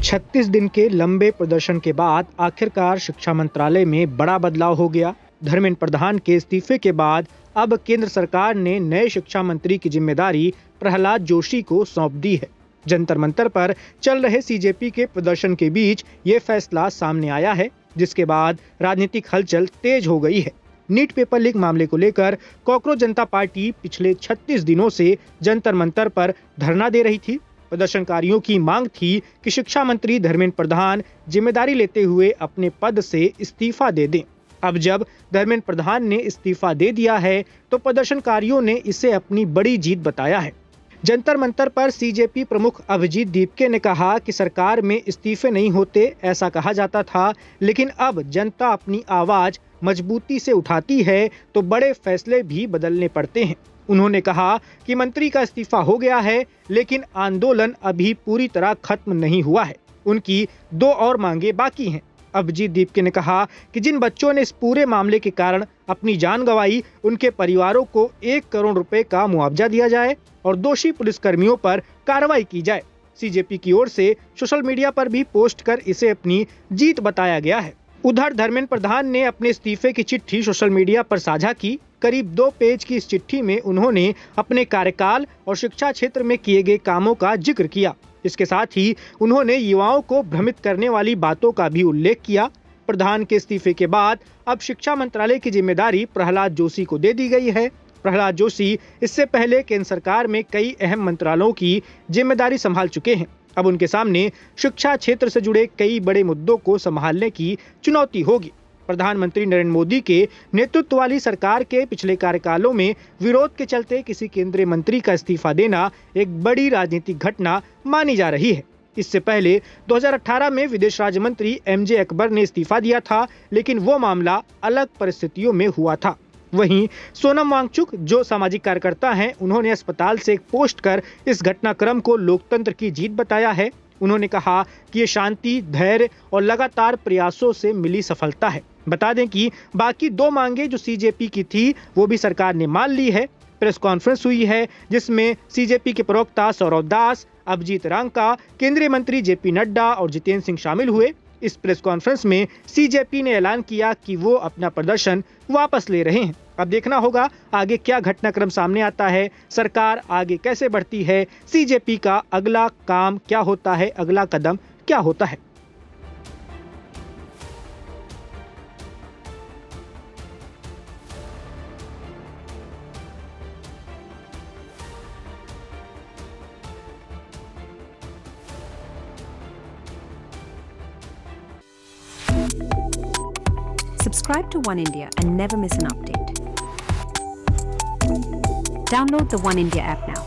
36 दिन के लंबे प्रदर्शन के बाद आखिरकार शिक्षा मंत्रालय में बड़ा बदलाव हो गया। धर्मेंद्र प्रधान के इस्तीफे के बाद अब केंद्र सरकार ने नए शिक्षा मंत्री की जिम्मेदारी प्रहलाद जोशी को सौंप दी है। जंतर मंतर पर चल रहे सीजेपी के प्रदर्शन के बीच ये फैसला सामने आया है, जिसके बाद राजनीतिक हलचल तेज हो गई है। नीट पेपर लीक मामले को लेकर कॉकरोच जनता पार्टी पिछले 36 दिनों से जंतर मंतर पर धरना दे रही थी। प्रदर्शनकारियों की मांग थी कि शिक्षा मंत्री धर्मेंद्र प्रधान जिम्मेदारी लेते हुए अपने पद से इस्तीफा दे दें। अब जब धर्मेंद्र प्रधान ने इस्तीफा दे दिया है तो प्रदर्शनकारियों ने इसे अपनी बड़ी जीत बताया है। जंतर मंतर पर सीजेपी प्रमुख अभिजीत दीपके ने कहा कि सरकार में इस्तीफे नहीं होते, ऐसा कहा जाता था, लेकिन अब जनता अपनी आवाज मजबूती से उठाती है तो बड़े फैसले भी बदलने पड़ते हैं। उन्होंने कहा कि मंत्री का इस्तीफा हो गया है, लेकिन आंदोलन अभी पूरी तरह खत्म नहीं हुआ है। उनकी 2 और मांगे बाकी हैं। अभिजीत दीपके ने कहा कि जिन बच्चों ने इस पूरे मामले के कारण अपनी जान गंवाई, उनके परिवारों को 1 करोड़ रुपए का मुआवजा दिया जाए और दोषी पुलिसकर्मियों पर कार्रवाई की जाए। सीजेपी की ओर से सोशल मीडिया पर भी पोस्ट कर इसे अपनी जीत बताया गया है। उधर धर्मेंद्र प्रधान ने अपने इस्तीफे की चिट्ठी सोशल मीडिया पर साझा की। करीब 2 पेज की इस चिट्ठी में उन्होंने अपने कार्यकाल और शिक्षा क्षेत्र में किए गए कामों का जिक्र किया। इसके साथ ही उन्होंने युवाओं को भ्रमित करने वाली बातों का भी उल्लेख किया। प्रधान के इस्तीफे के बाद अब शिक्षा मंत्रालय की जिम्मेदारी प्रहलाद जोशी को दे दी गई है। प्रहलाद जोशी इससे पहले केंद्र सरकार में कई अहम मंत्रालयों की जिम्मेदारी संभाल चुके हैं। अब उनके सामने शिक्षा क्षेत्र से जुड़े कई बड़े मुद्दों को संभालने की चुनौती होगी। प्रधानमंत्री नरेंद्र मोदी के नेतृत्व वाली सरकार के पिछले कार्यकालों में विरोध के चलते किसी केंद्रीय मंत्री का इस्तीफा देना एक बड़ी राजनीतिक घटना मानी जा रही है। इससे पहले 2018 में विदेश राज्य मंत्री एमजे अकबर ने इस्तीफा दिया था, लेकिन वो मामला अलग परिस्थितियों में हुआ था। वहीं सोनम वांगचुक, जो सामाजिक कार्यकर्ता हैं, उन्होंने अस्पताल से एक पोस्ट कर इस घटनाक्रम को लोकतंत्र की जीत बताया है। उन्होंने कहा कि ये शांति, धैर्य और लगातार प्रयासों से मिली सफलता है। बता दें कि बाकी 2 मांगे जो सीजेपी की थी वो भी सरकार ने मान ली है। प्रेस कॉन्फ्रेंस हुई है जिसमें सीजेपी के प्रवक्ता सौरव दास, अभिजीत रांका, केंद्रीय मंत्री जेपी नड्डा और जितेंद्र सिंह शामिल हुए। इस प्रेस कॉन्फ्रेंस में सीजेपी ने ऐलान किया कि वो अपना प्रदर्शन वापस ले रहे हैं। अब देखना होगा आगे क्या घटनाक्रम सामने आता है, सरकार आगे कैसे बढ़ती है, सीजेपी का अगला काम क्या होता है, अगला कदम क्या होता है। Subscribe to One India and never miss an update. Download the One India app now.